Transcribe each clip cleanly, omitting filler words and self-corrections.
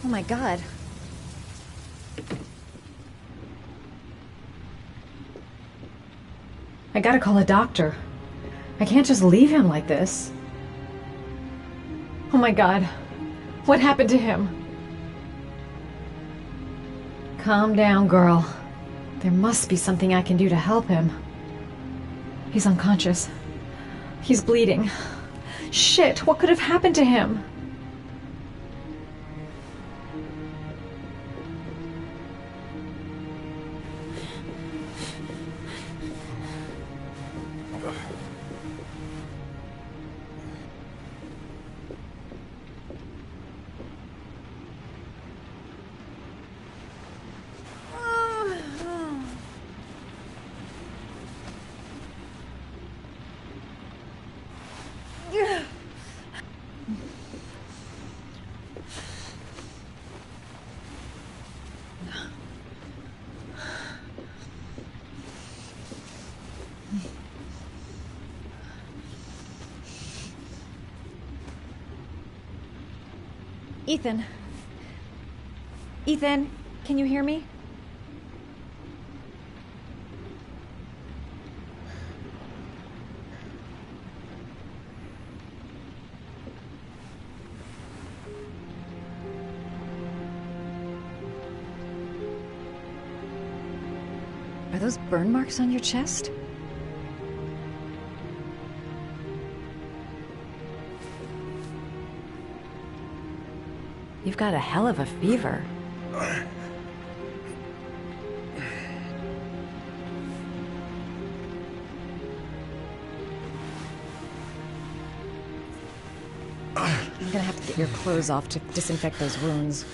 Oh my God. I gotta call a doctor. I can't just leave him like this. Oh my God. What happened to him? Calm down, girl. There must be something I can do to help him. He's unconscious. He's bleeding. Shit, what could have happened to him? Ethan. Ethan, can you hear me? Are those burn marks on your chest? You've got a hell of a fever. I'm gonna have to get your clothes off to disinfect those wounds.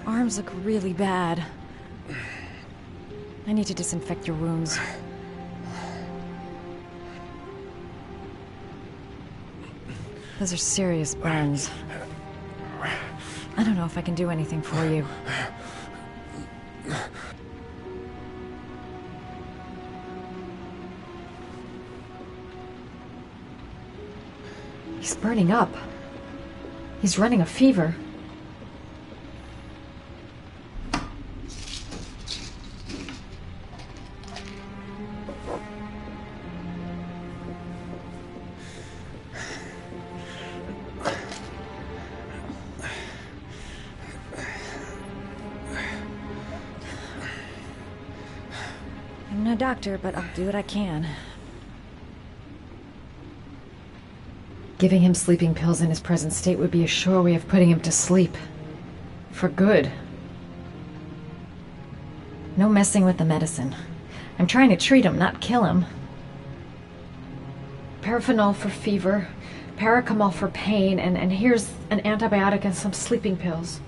Arms look really bad. I need to disinfect your wounds. Those are serious burns. I don't know if I can do anything for you. He's burning up. He's running a fever. I'm no doctor, but I'll do what I can. Giving him sleeping pills in his present state would be a sure way of putting him to sleep. For good. No messing with the medicine. I'm trying to treat him, not kill him. Paracetamol for fever, paracetamol for pain, and here's an antibiotic and some sleeping pills.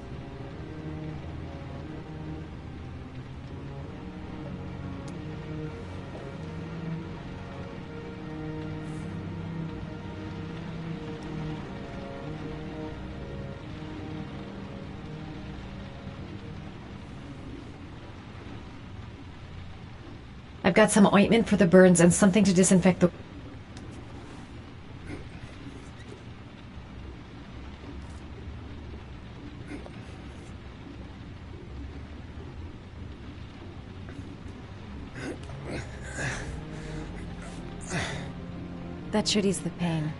I've got some ointment for the burns and something to disinfect the... That should ease the pain.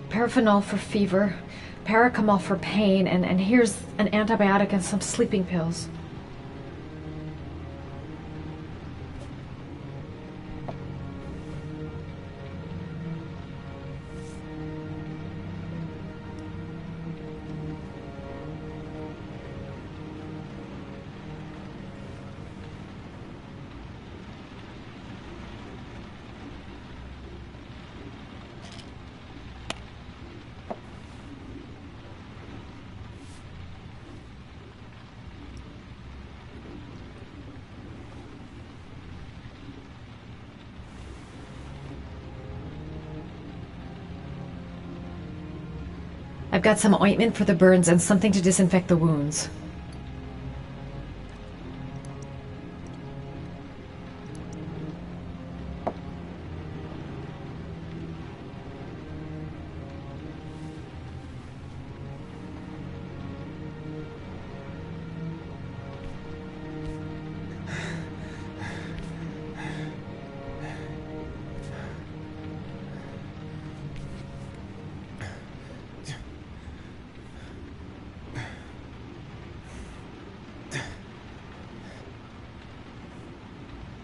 Paracetamol for fever, paracetamol for pain, and here's an antibiotic and some sleeping pills. I've got some ointment for the burns and something to disinfect the wounds.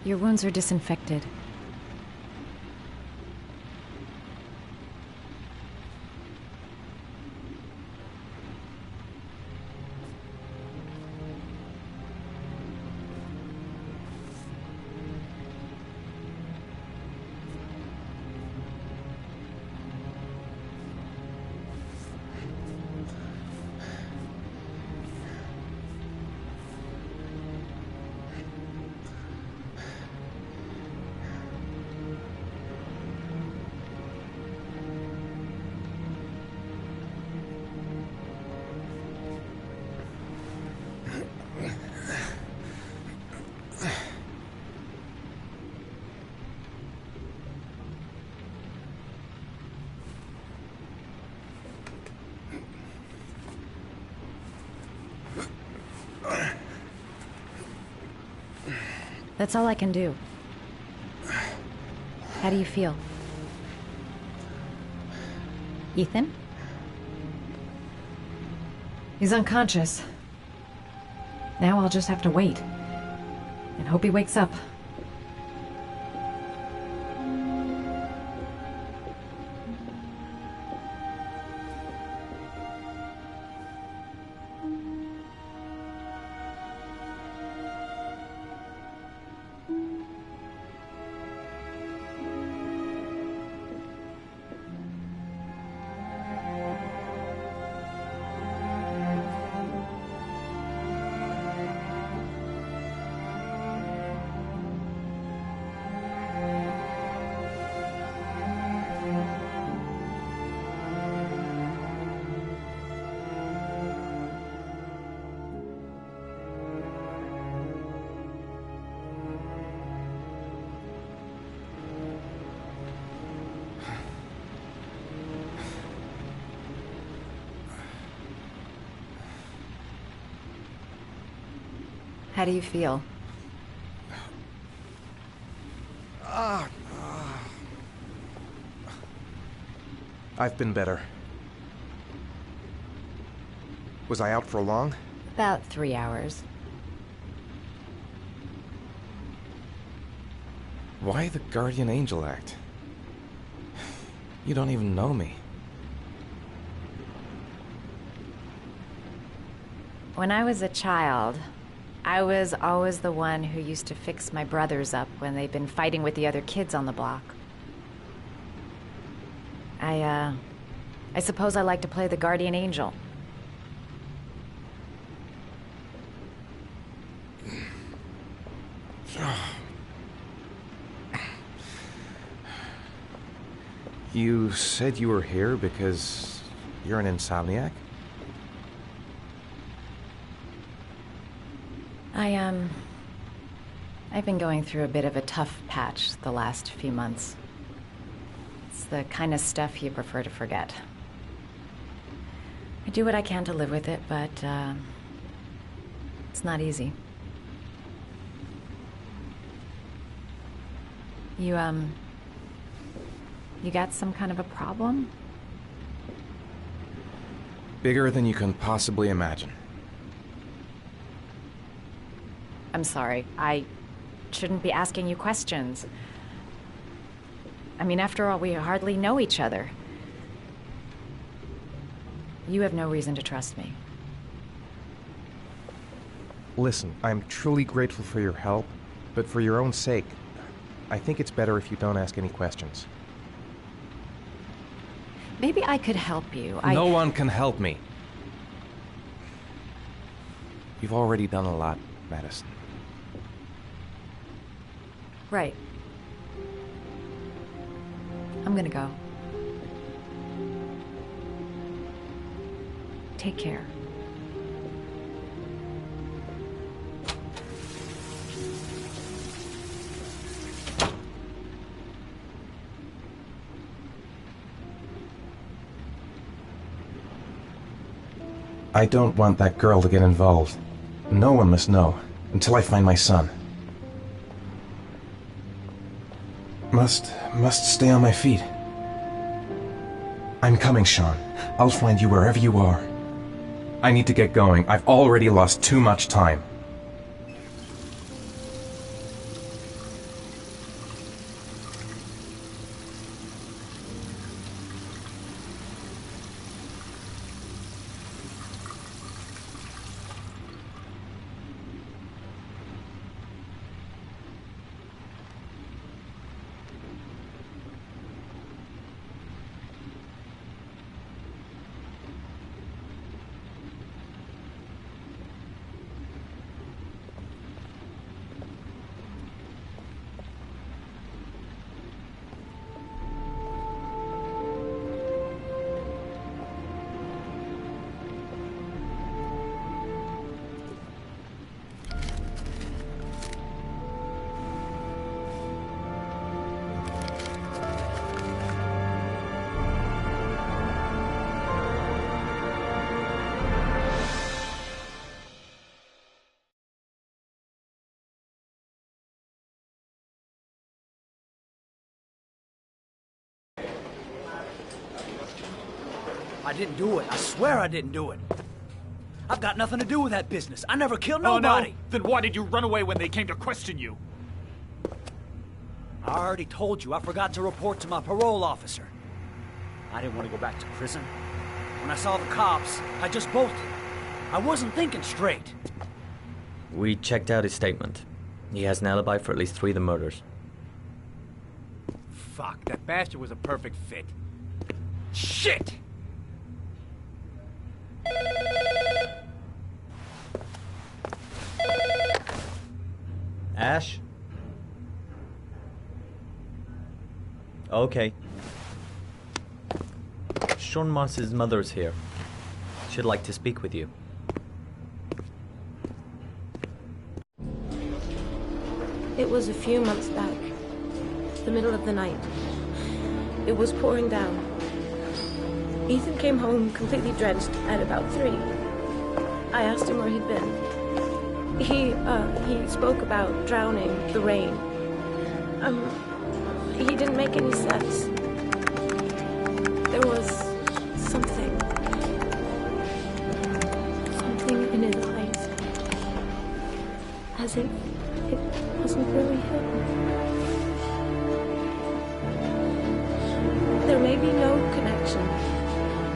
Your wounds are disinfected. That's all I can do. How do you feel? Ethan? He's unconscious. Now I'll just have to wait. And hope he wakes up. How do you feel? I've been better. Was I out for long? About 3 hours. Why the guardian angel act? You don't even know me. When I was a child, I was always the one who used to fix my brothers up when they'd been fighting with the other kids on the block. I suppose I like to play the guardian angel. You said you were here because you're an insomniac? I've been going through a bit of a tough patch the last few months. It's the kind of stuff you prefer to forget. I do what I can to live with it, but, it's not easy. You got some kind of a problem? Bigger than you can possibly imagine. I'm sorry. I shouldn't be asking you questions. I mean, after all, we hardly know each other. You have no reason to trust me. Listen, I'm truly grateful for your help, but for your own sake, I think it's better if you don't ask any questions. Maybe I could help you. No one can help me. You've already done a lot, Madison. Right. I'm gonna go. Take care. I don't want that girl to get involved. No one must know, until I find my son. Must stay on my feet. I'm coming, Sean. I'll find you wherever you are. I need to get going. I've already lost too much time. I didn't do it. I swear I didn't do it. I've got nothing to do with that business. I never killed nobody. Oh, no? Then why did you run away when they came to question you? I already told you I forgot to report to my parole officer. I didn't want to go back to prison. When I saw the cops, I just bolted. I wasn't thinking straight. We checked out his statement. He has an alibi for at least 3 of the murders. Fuck, that bastard was a perfect fit. Shit! Ash? Okay. Sean Moss's mother's here. She'd like to speak with you. It was a few months back. The middle of the night. It was pouring down. Ethan came home completely drenched at about 3. I asked him where he'd been. He spoke about drowning, the rain. He didn't make any sense. There was something in his eyes. As if it wasn't really him. There may be no connection,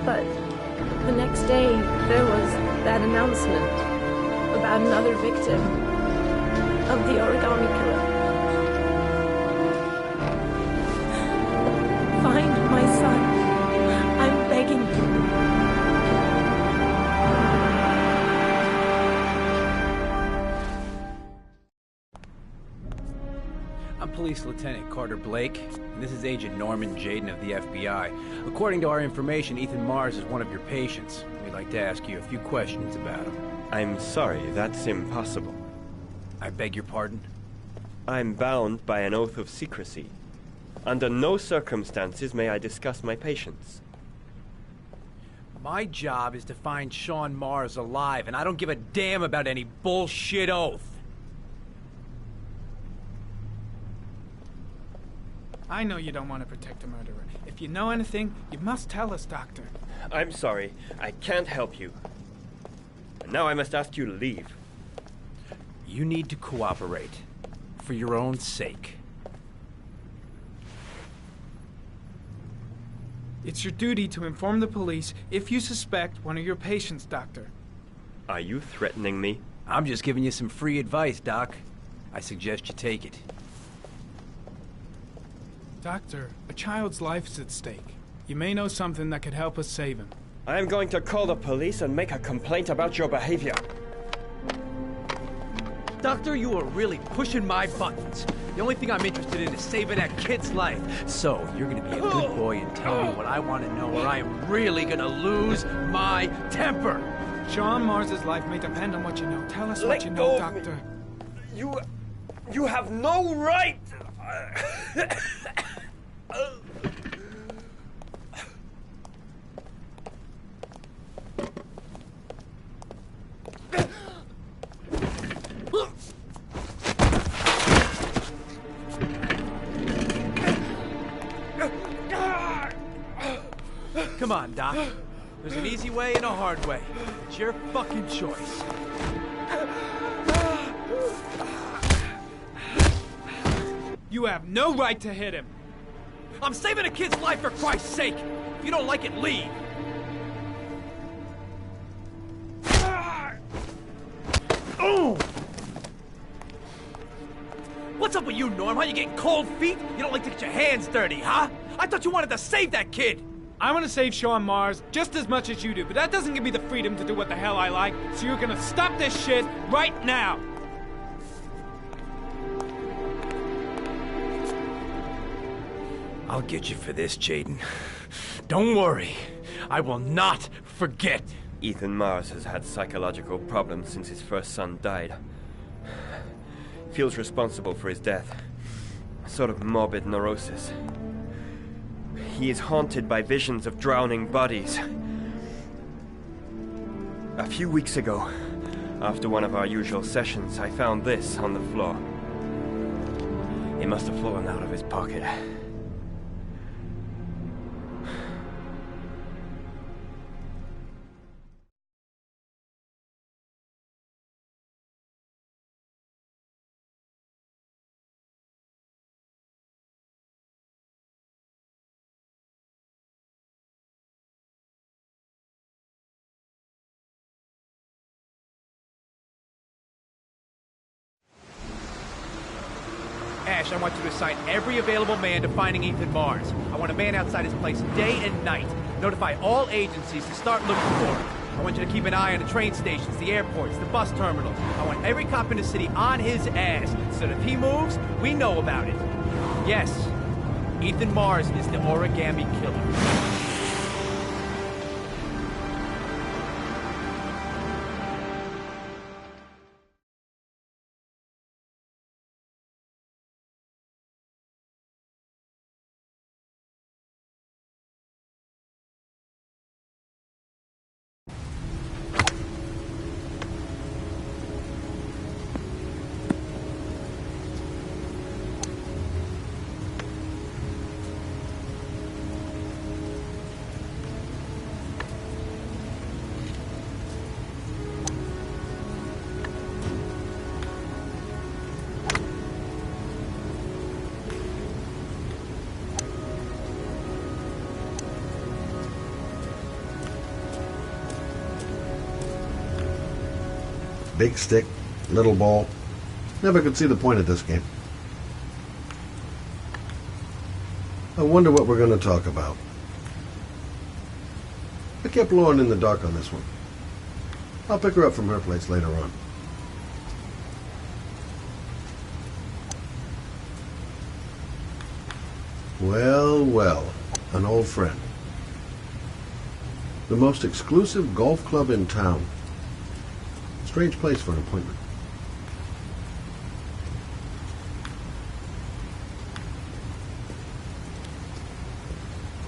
but the next day there was that announcement about another victim of the origami killer. Find my son. I'm begging you. I'm Police Lieutenant Carter Blake, and this is Agent Norman Jaden of the FBI. According to our information, Ethan Mars is one of your patients. We'd like to ask you a few questions about him. I'm sorry, that's impossible. I beg your pardon? I'm bound by an oath of secrecy. Under no circumstances may I discuss my patients. My job is to find Sean Mars alive, and I don't give a damn about any bullshit oath. I know you don't want to protect a murderer. If you know anything, you must tell us, Doctor. I'm sorry, I can't help you. And now I must ask you to leave. You need to cooperate. For your own sake. It's your duty to inform the police if you suspect one of your patients, Doctor. Are you threatening me? I'm just giving you some free advice, Doc. I suggest you take it. Doctor, a child's life is at stake. You may know something that could help us save him. I am going to call the police and make a complaint about your behavior. Doctor, you are really pushing my buttons. The only thing I'm interested in is saving that kid's life. So, you're gonna be a good boy and tell me what I want to know, or I am really gonna lose my temper. Sean Mars's life may depend on what you know. Tell us what you know, Doctor. You have no right! Come on, Doc. There's an easy way and a hard way. It's your fucking choice. You have no right to hit him. I'm saving a kid's life for Christ's sake. If you don't like it, leave. Oh! What's up with you, Norm? How you getting cold feet? You don't like to get your hands dirty, huh? I thought you wanted to save that kid. I want to save Sean Mars just as much as you do, but that doesn't give me the freedom to do what the hell I like, so you're gonna stop this shit right now! I'll get you for this, Jaden. Don't worry. I will not forget. Ethan Mars has had psychological problems since his first son died. Feels responsible for his death. A sort of morbid neurosis. He is haunted by visions of drowning bodies. A few weeks ago, after one of our usual sessions, I found this on the floor. It must have fallen out of his pocket. Ash, I want you to assign every available man to finding Ethan Mars. I want a man outside his place day and night. Notify all agencies to start looking for him. I want you to keep an eye on the train stations, the airports, the bus terminals. I want every cop in the city on his ass, so that if he moves, we know about it. Yes, Ethan Mars is the origami killer. Big stick, little ball. Never could see the point of this game. I wonder what we're going to talk about. I kept Lauren in the dark on this one. I'll pick her up from her place later on. Well, well, an old friend. The most exclusive golf club in town. Strange place for an appointment.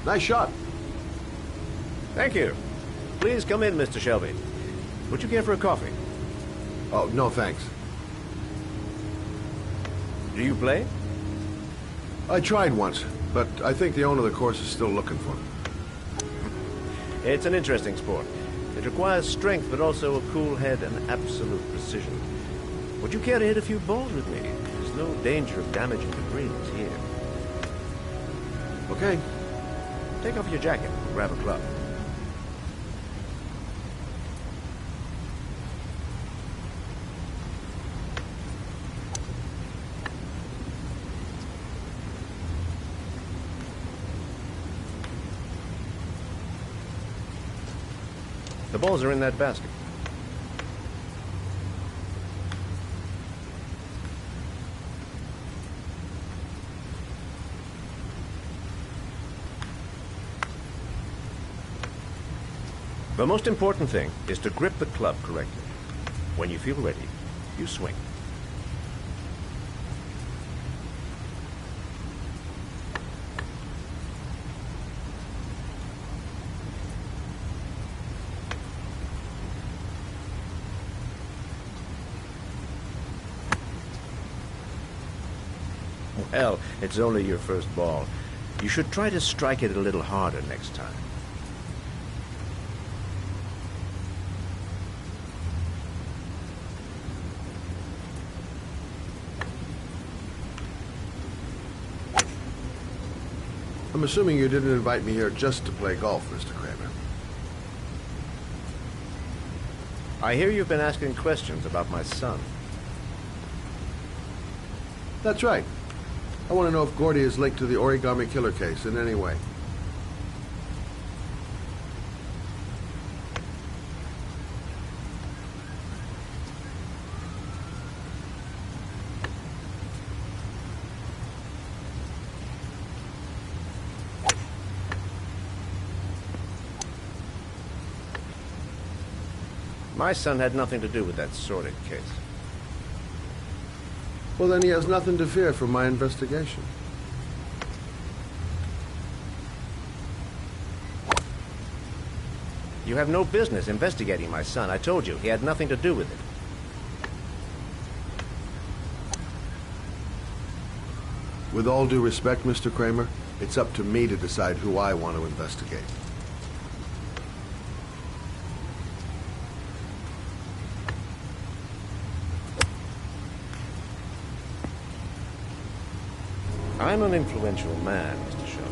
Nice shot. Thank you. Please come in, Mr. Shelby. Would you care for a coffee? Oh, no thanks. Do you play? I tried once, but I think the owner of the course is still looking for me. It's an interesting sport. It requires strength, but also a cool head and absolute precision. Would you care to hit a few balls with me? There's no danger of damaging the greens here. Okay. Take off your jacket and grab a club. The balls are in that basket. The most important thing is to grip the club correctly. When you feel ready, you swing. Well, it's only your first ball. You should try to strike it a little harder next time. I'm assuming you didn't invite me here just to play golf, Mr. Kramer. I hear you've been asking questions about my son. That's right. I want to know if Gordy is linked to the origami killer case in any way. My son had nothing to do with that sordid case. Well, then he has nothing to fear from my investigation. You have no business investigating my son. I told you, he had nothing to do with it. With all due respect, Mr. Kramer, it's up to me to decide who I want to investigate. I'm an influential man, Mr. Shelby,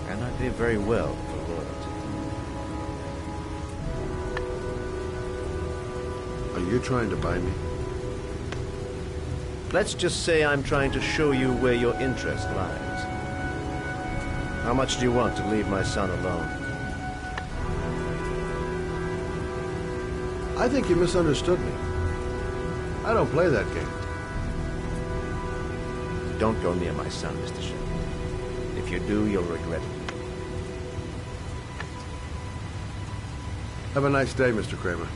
and I pay very well for loyalty. Are you trying to buy me? Let's just say I'm trying to show you where your interest lies. How much do you want to leave my son alone? I think you misunderstood me. I don't play that game. Don't go near my son, Mr. Shelby. If you do, you'll regret it. Have a nice day, Mr. Kramer.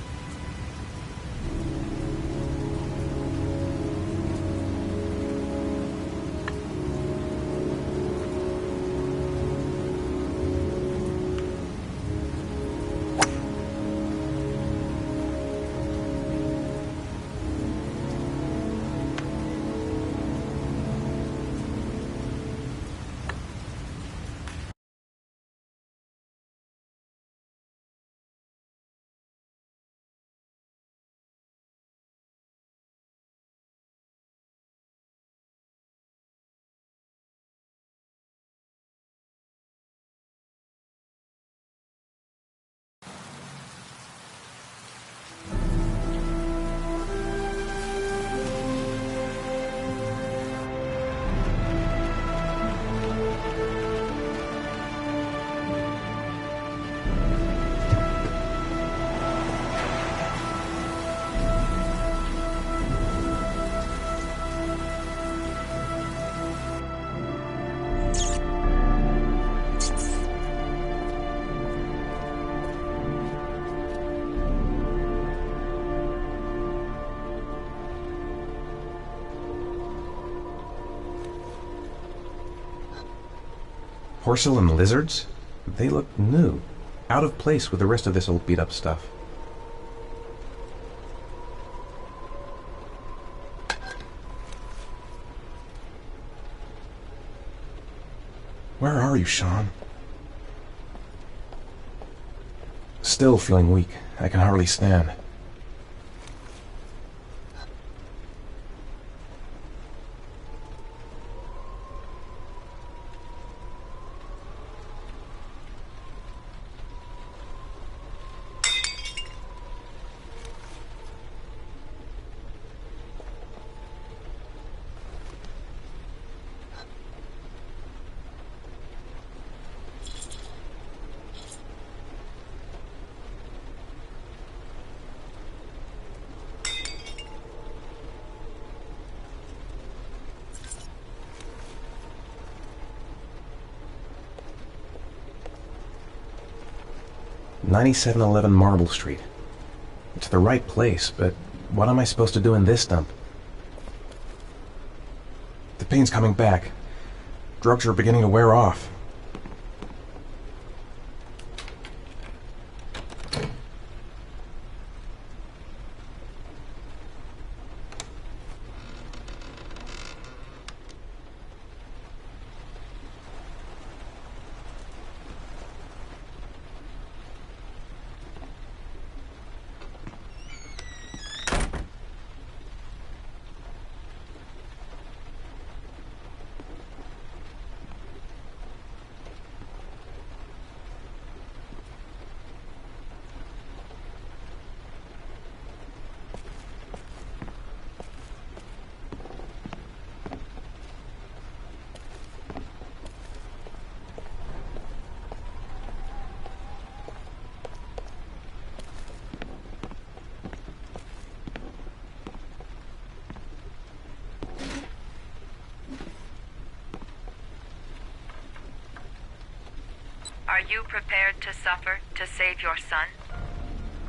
Porcelain lizards? They look new, out of place with the rest of this old beat-up stuff. Where are you, Sean? Still feeling weak. I can hardly stand. 9711 Marble Street. It's the right place, but what am I supposed to do in this dump? The pain's coming back. Drugs are beginning to wear off. Are you prepared to suffer to save your son?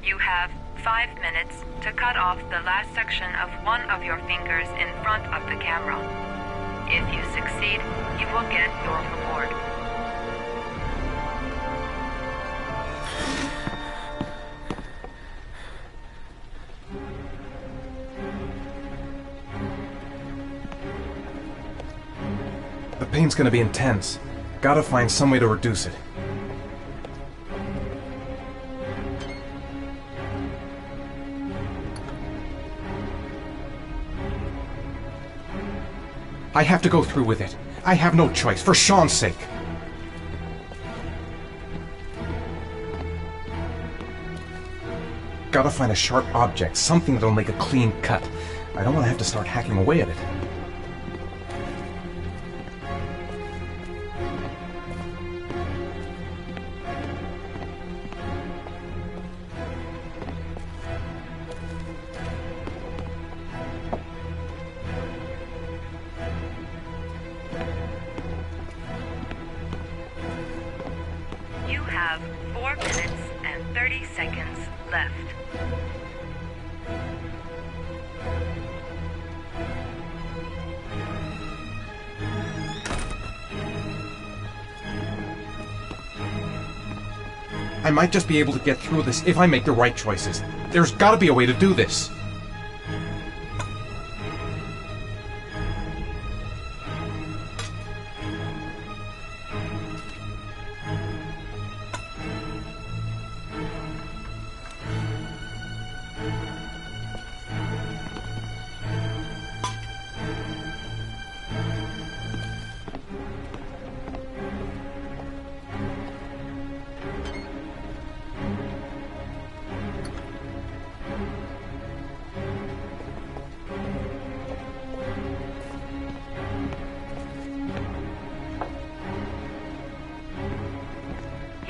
You have 5 minutes to cut off the last section of one of your fingers in front of the camera. If you succeed, you will get your reward. The pain's gonna be intense. Gotta find some way to reduce it. I have to go through with it. I have no choice, for Sean's sake. Gotta find a sharp object, something that'll make a clean cut. I don't want to have to start hacking away at it. You have 4 minutes and 30 seconds left. I might just be able to get through this if I make the right choices. There's gotta be a way to do this.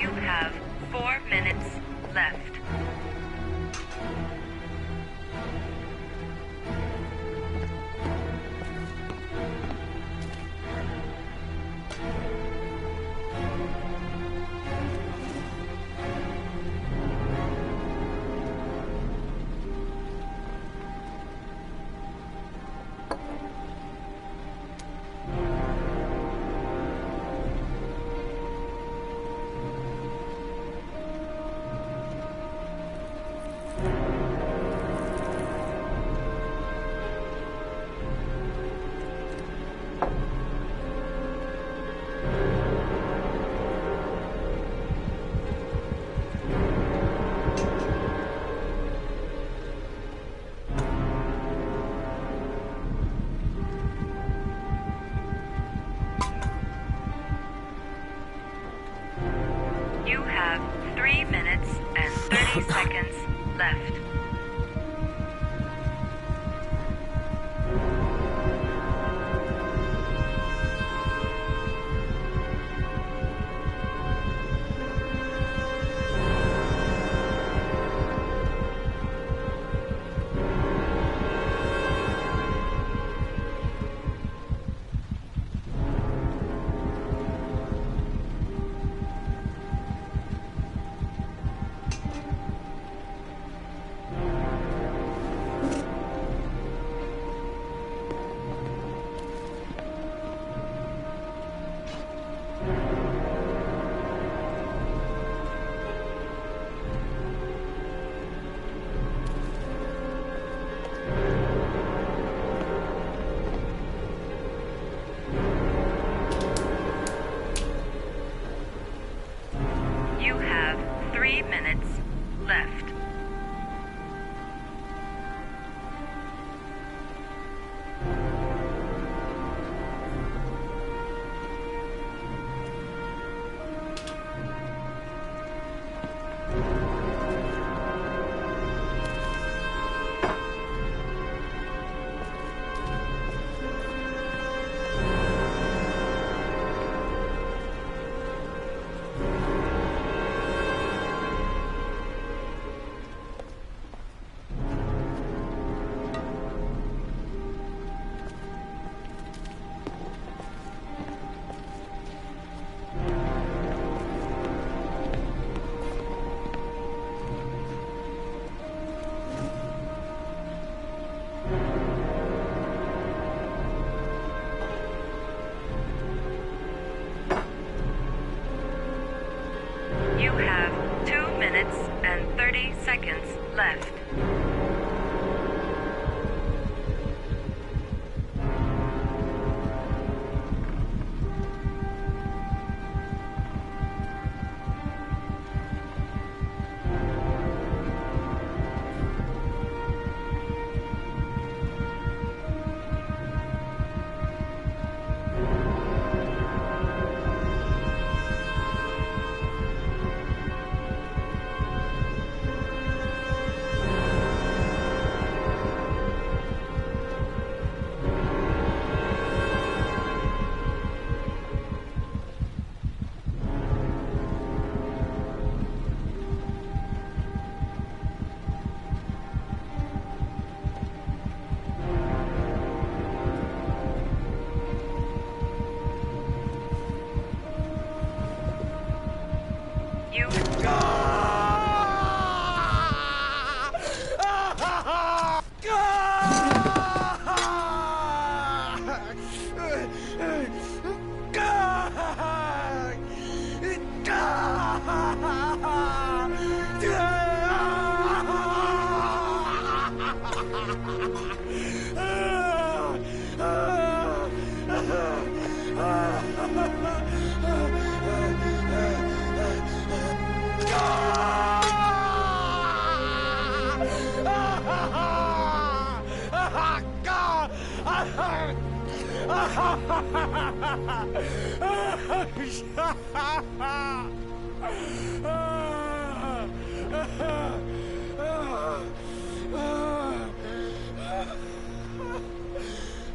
You have 4 minutes left. You have 3 minutes and 30 seconds left. You have 3 minutes left. You have 2 minutes and 30 seconds left. You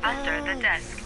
under the desk.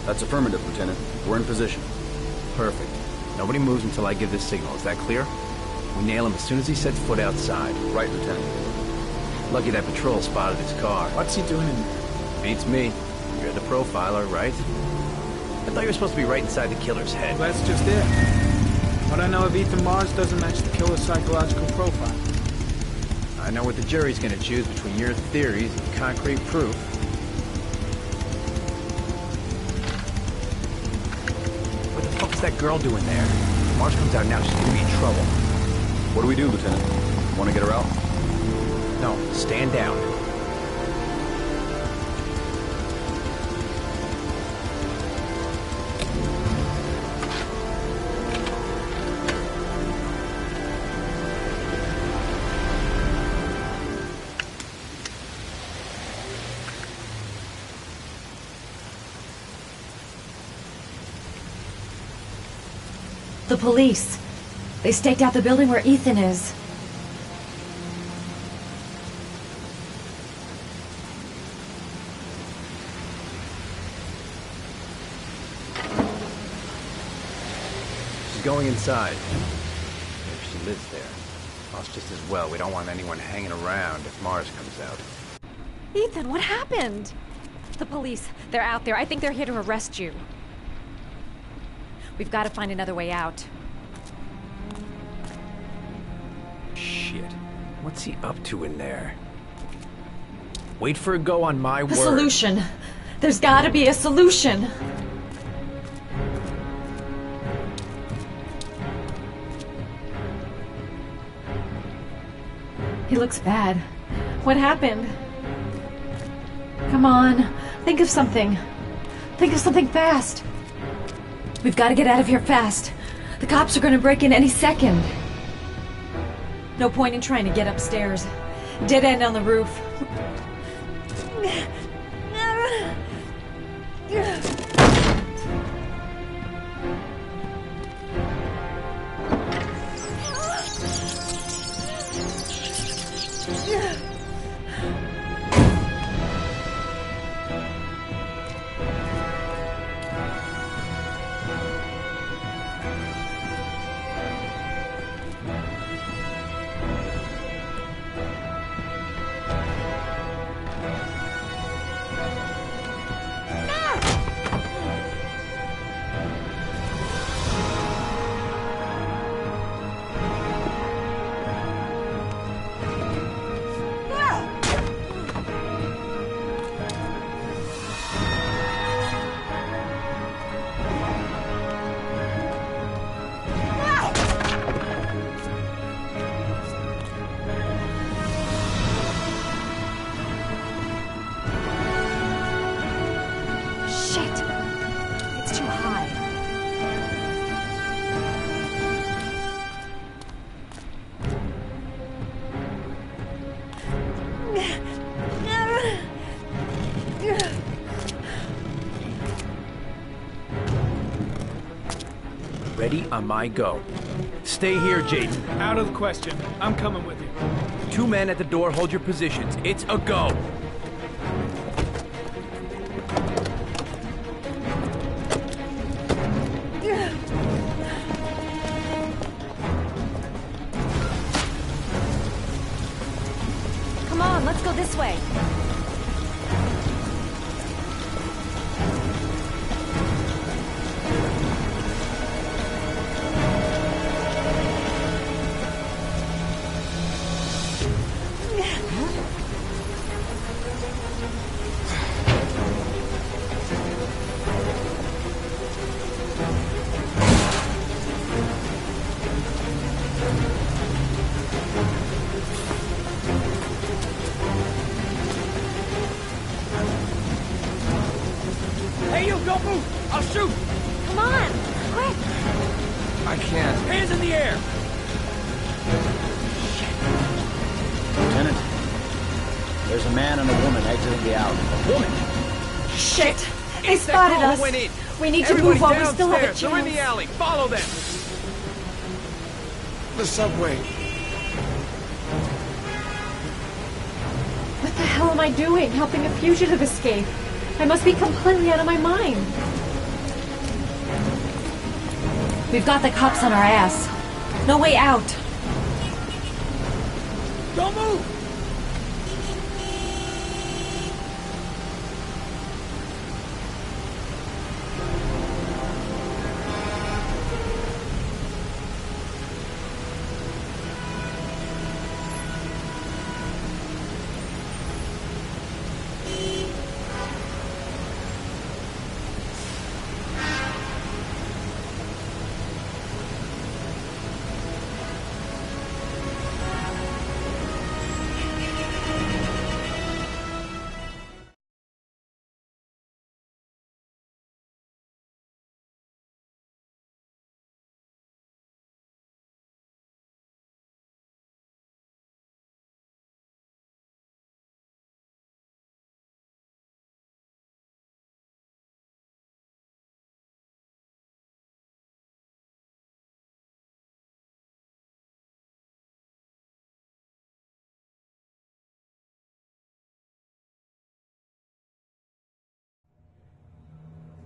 That's affirmative, Lieutenant. We're in position. Perfect. Nobody moves until I give the signal. Is that clear? We nail him as soon as he sets foot outside. Right, Lieutenant. Lucky that patrol spotted his car. What's he doing in there? Beats me. You're the profiler, right? I thought you were supposed to be right inside the killer's head. Well, that's just it. What I know of Ethan Mars doesn't match the killer's psychological profile. I know what the jury's gonna choose between your theories and concrete proof. What the fuck is that girl doing there? If Mars comes out now, she's gonna be in trouble. What do we do, Lieutenant? Want to get her out? No, stand down. The police. They staked out the building where Ethan is. She's going inside. If she lives there. Well, it's just as well. We don't want anyone hanging around if Mars comes out. Ethan, what happened? The police. They're out there. I think they're here to arrest you. We've got to find another way out. Shit. What's he up to in there? Wait for a go on my word. A solution. There's got to be a solution. He looks bad. What happened? Come on. Think of something. Think of something fast. We've got to get out of here fast. The cops are going to break in any second. No point in trying to get upstairs. Dead end on the roof. Ready on my go. Stay here, Jaden. Out of the question. I'm coming with you. 2 men at the door, hold your positions. It's a go. Come on, let's go this way. Hey, you, don't move! I'll shoot! Come on, quick! I can't. Hands in the air! Lieutenant, there's a man and a woman exiting the alley. A woman? Shit! They spotted us! Went in. We need to Everybody move while we still have a downstairs. chance. They're in the alley. Follow them. The subway. What the hell am I doing? Helping a fugitive escape? I must be completely out of my mind. We've got the cops on our ass. No way out. Don't move!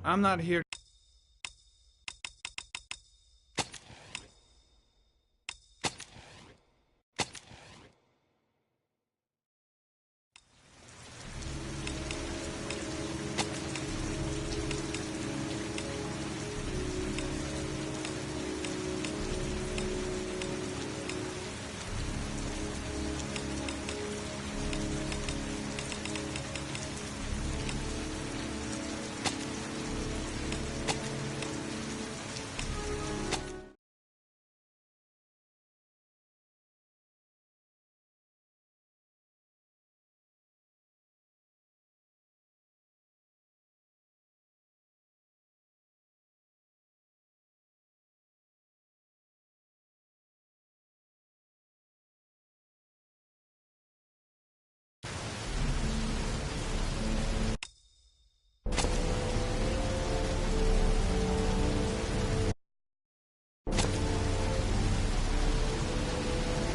I'm not here.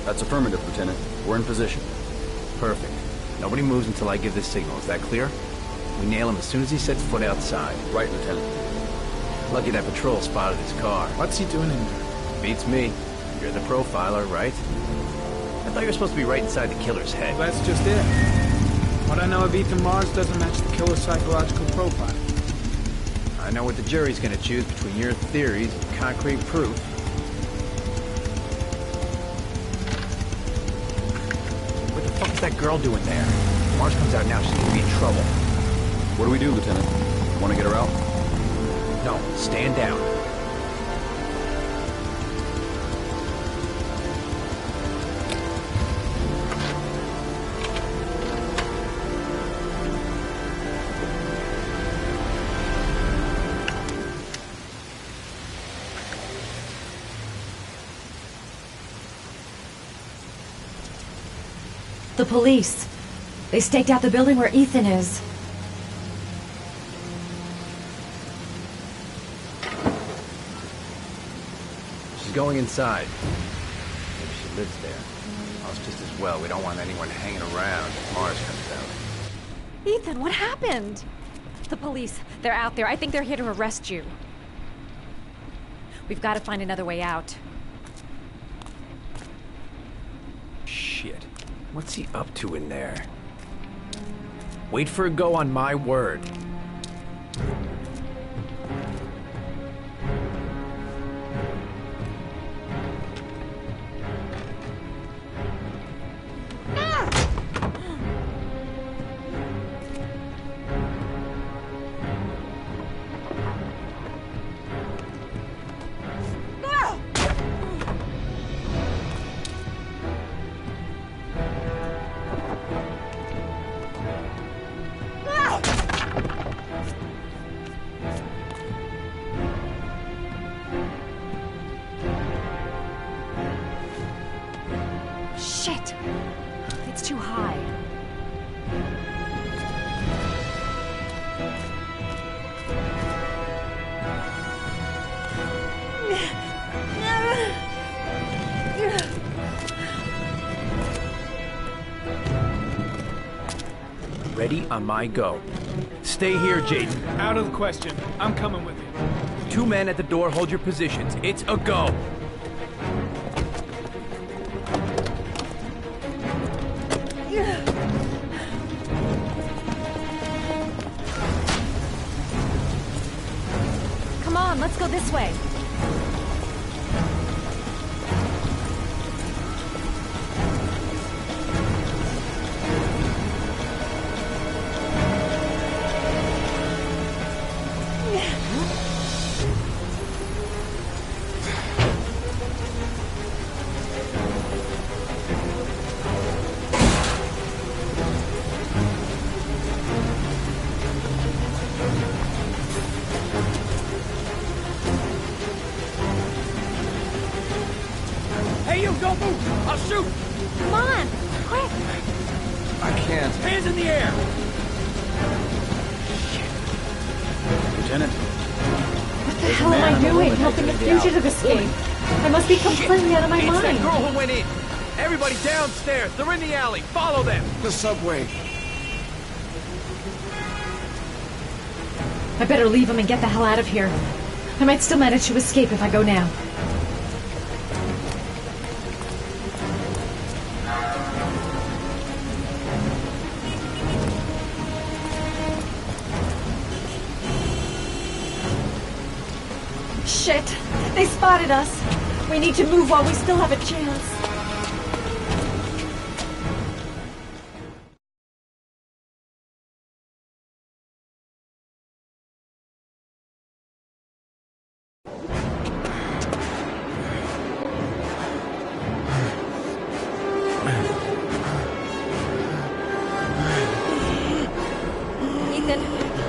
That's affirmative, Lieutenant. We're in position. Perfect. Nobody moves until I give the signal. Is that clear? We nail him as soon as he sets foot outside. Right, Lieutenant. Lucky that patrol spotted his car. What's he doing in there? Beats me. You're the profiler, right? I thought you were supposed to be right inside the killer's head. Well, that's just it. What I know of Ethan Mars doesn't match the killer's psychological profile. I know what the jury's gonna choose between your theories and concrete proof. What the fuck's that girl doing there? If Mars comes out now, she's gonna be in trouble. What do we do, Lieutenant? Want to get her out? No, stand down. The police. They staked out the building where Ethan is. She's going inside. Maybe she lives there. Well, it's just as well. We don't want anyone hanging around if Mars comes out. Ethan, what happened? The police. They're out there. I think they're here to arrest you. We've got to find another way out. Shit. What's he up to in there? Wait for a go on my word. Shit! It's too high. Ready on my go. Stay here, Jaden. Out of the question. I'm coming with you. 2 men at the door, hold your positions. It's a go. Come on, let's go this way. Hey, you, don't move! I'll shoot! Come on, quick! I can't. Hands in the air! Lieutenant? What the hell am I doing? Helping a fugitive escape? I must be completely out of my It's mind. that girl who went in! Everybody downstairs! They're in the alley! Follow them! The subway. I better leave him and get the hell out of here. I might still manage to escape if I go now. Shit! They spotted us! We need to move while we still have a chance.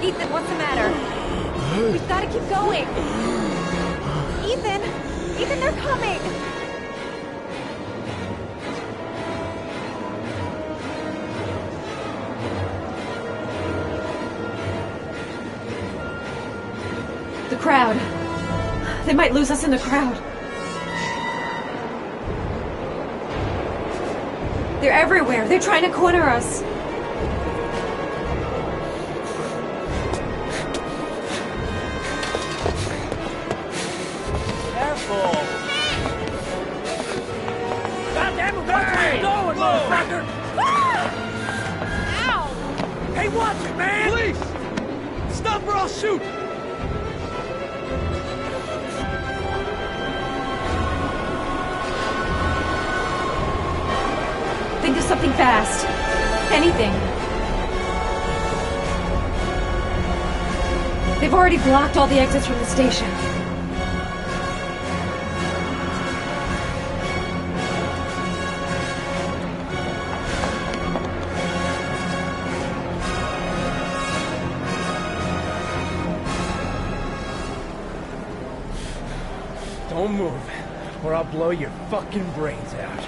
Ethan, what's the matter? We've got to keep going. Ethan, they're coming. The crowd. They might lose us in the crowd. They're everywhere. They're trying to corner us. Hey, watch it, man! Please! Stop or I'll shoot! Think of something fast. Anything. They've already blocked all the exits from the station. Don't move, or I'll blow your fucking brains out.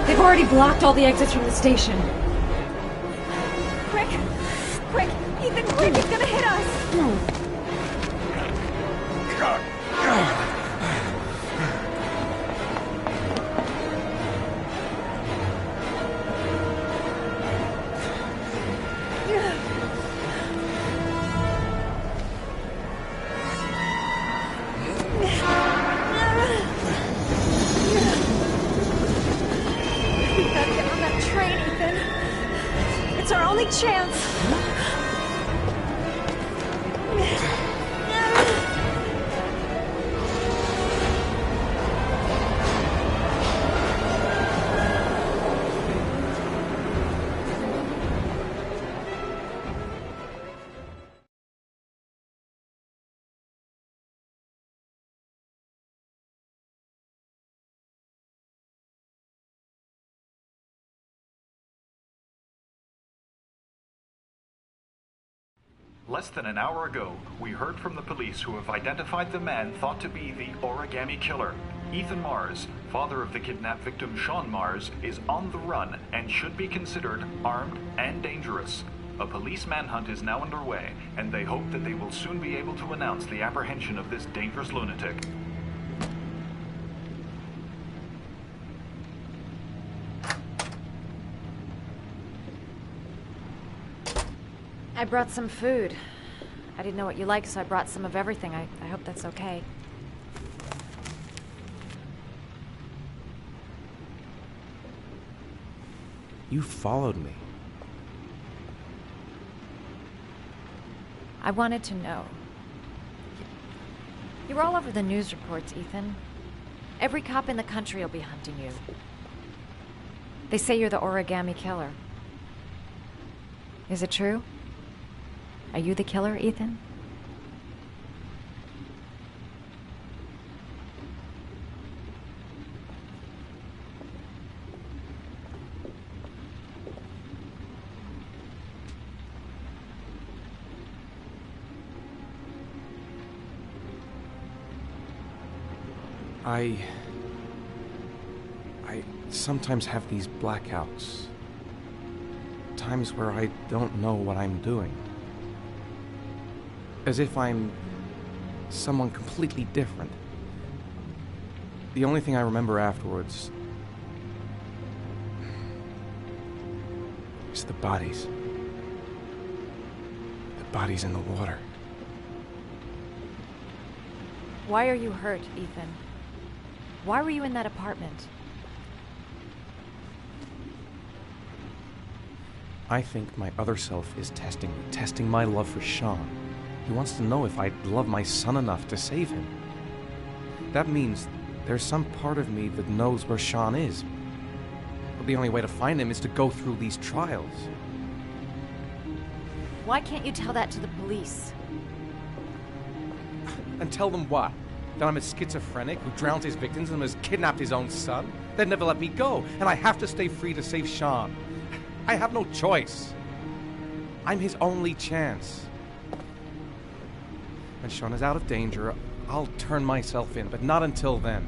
They've already blocked all the exits from the station. Quick! Quick! Ethan, quick! He's gonna hit us! Chance. Less than an hour ago, we heard from the police who have identified the man thought to be the origami killer. Ethan Mars, father of the kidnapped victim Sean Mars, is on the run and should be considered armed and dangerous. A police manhunt is now underway, and they hope that they will soon be able to announce the apprehension of this dangerous lunatic. I brought some food. I didn't know what you liked, so I brought some of everything. I hope that's okay. You followed me. I wanted to know. You were all over the news reports, Ethan. Every cop in the country will be hunting you. They say you're the origami killer. Is it true? Are you the killer, Ethan? I sometimes have these blackouts. Times where I don't know what I'm doing. As if I'm someone completely different. The only thing I remember afterwards is the bodies. The bodies in the water. Why are you hurt, Ethan? Why were you in that apartment? I think my other self is testing my love for Sean. He wants to know if I love my son enough to save him. That means there's some part of me that knows where Sean is. But the only way to find him is to go through these trials. Why can't you tell that to the police? And tell them what? That I'm a schizophrenic who drowns his victims and has kidnapped his own son? They'd never let me go, and I have to stay free to save Sean. I have no choice. I'm his only chance. When Sean is out of danger, I'll turn myself in, but not until then.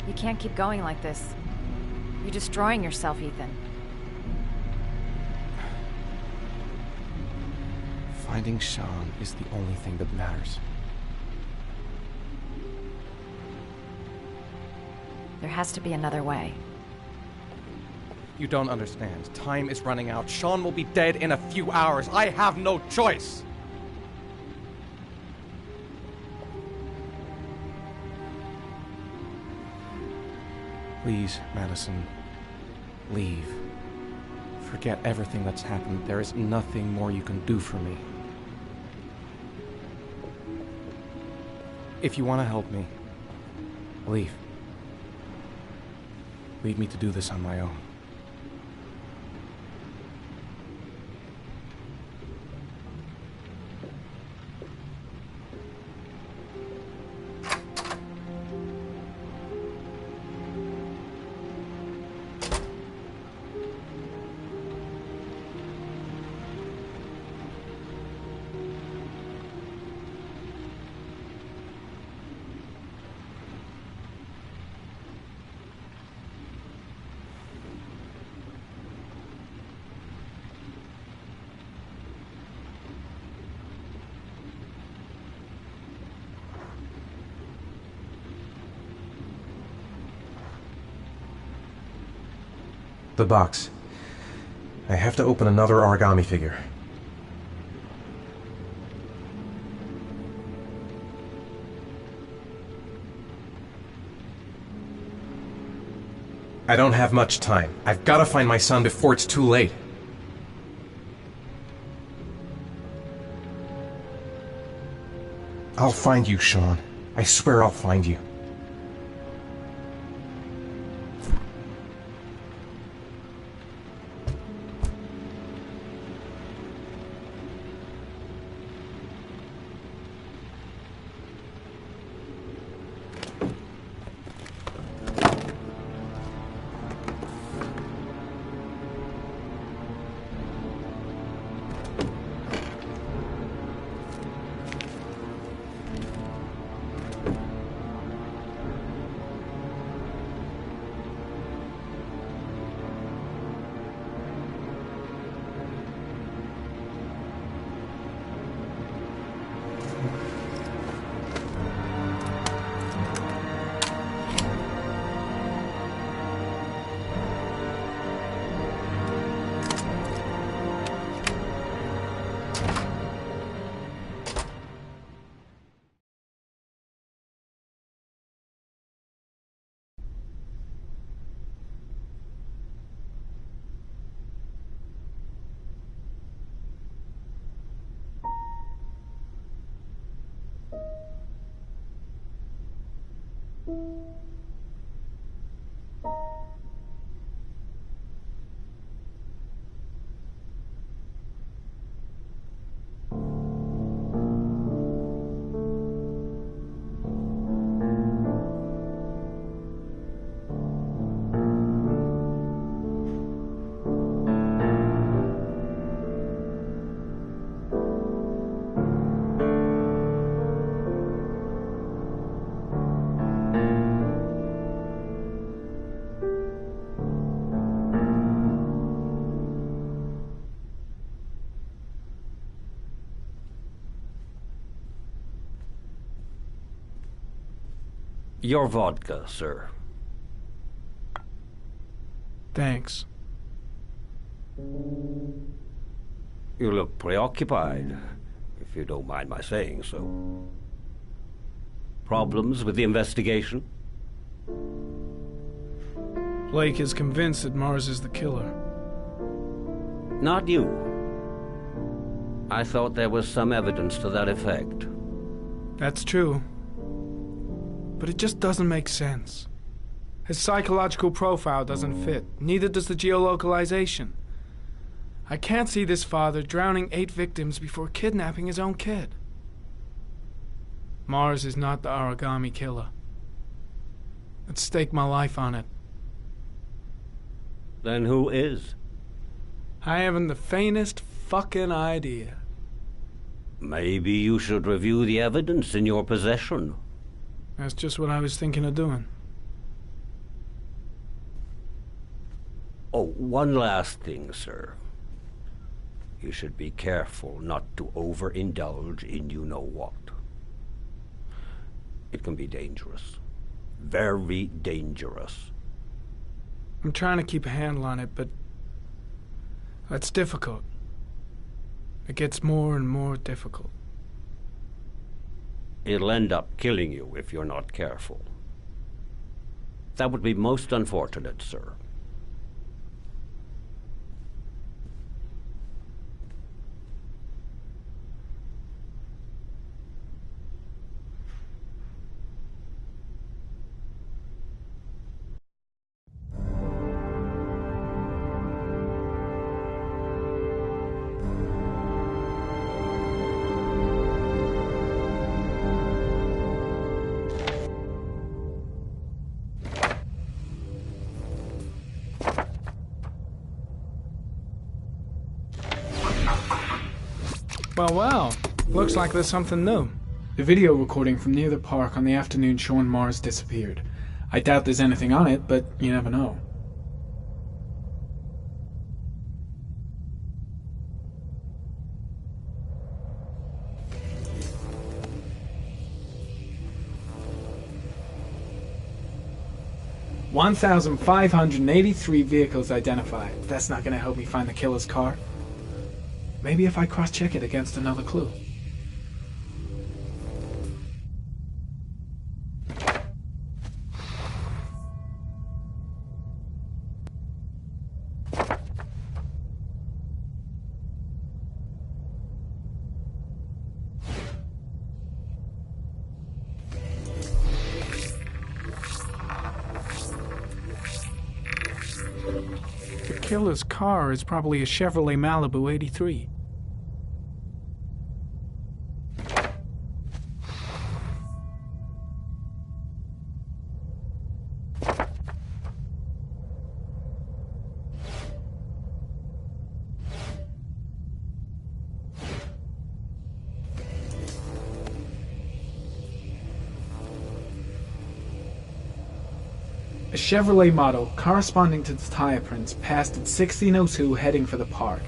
You can't keep going like this. You're destroying yourself, Ethan. Finding Sean is the only thing that matters. There has to be another way. You don't understand. Time is running out. Sean will be dead in a few hours. I have no choice. Please, Madison, leave. Forget everything that's happened. There is nothing more you can do for me. If you want to help me, leave. Leave me to do this on my own. The box. I have to open another origami figure. I don't have much time. I've got to find my son before it's too late. I'll find you, Sean. I swear I'll find you. Your vodka, sir. Thanks. You look preoccupied, if you don't mind my saying so. Problems with the investigation? Blake is convinced that Mars is the killer. Not you. I thought there was some evidence to that effect. That's true. But it just doesn't make sense. His psychological profile doesn't fit. Neither does the geolocalization. I can't see this father drowning 8 victims before kidnapping his own kid. Mars is not the origami killer. I'd stake my life on it. Then who is? I haven't the faintest fucking idea. Maybe you should review the evidence in your possession. That's just what I was thinking of doing. Oh, one last thing, sir. You should be careful not to overindulge in you-know-what. It can be dangerous. Very dangerous. I'm trying to keep a handle on it, but that's difficult. It gets more and more difficult. It'll end up killing you if you're not careful. That would be most unfortunate, sir. Well, looks like there's something new. The video recording from near the park on the afternoon Sean Mars disappeared. I doubt there's anything on it, but you never know. 1,583 vehicles identified. That's not gonna help me find the killer's car. Maybe if I cross-check it against another clue. The killer's car is probably a Chevrolet Malibu 83. A Chevrolet model corresponding to the tire prints passed at 16:02 heading for the park,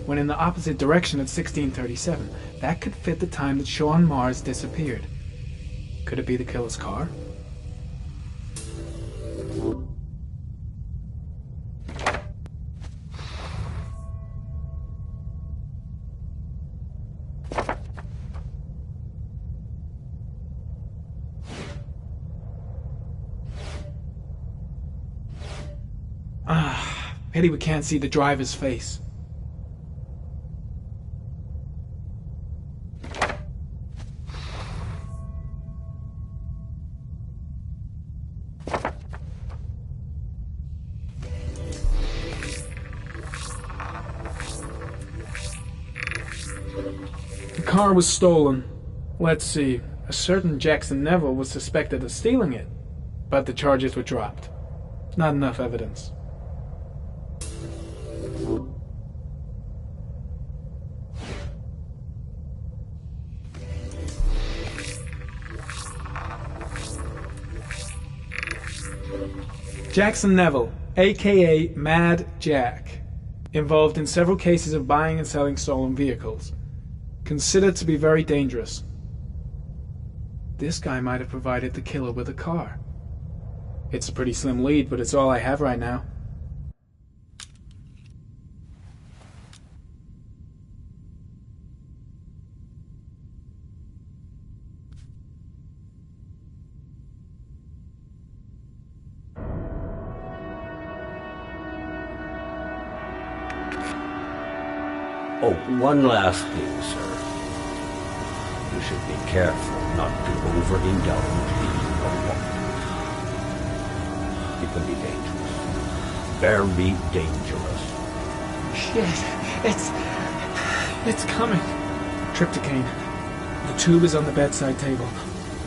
when in the opposite direction at 16:37. That could fit the time that Sean Mars disappeared. Could it be the killer's car? Pity we can't see the driver's face. The car was stolen. Let's see. A certain Jackson Neville was suspected of stealing it, but the charges were dropped. Not enough evidence. Jackson Neville, aka Mad Jack, involved in several cases of buying and selling stolen vehicles. Considered to be very dangerous. This guy might have provided the killer with a car. It's a pretty slim lead, but it's all I have right now. Oh, one last thing, sir. You should be careful not to overindulge in your walking. It can be dangerous. Very dangerous. Shit, it's coming. Trypticane. The tube is on the bedside table.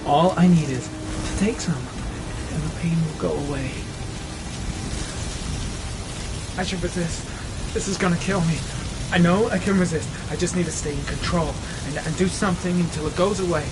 All I need is to take some, and the pain will go away. I should resist. This is gonna kill me. I know I can resist. I just need to stay in control and do something until it goes away.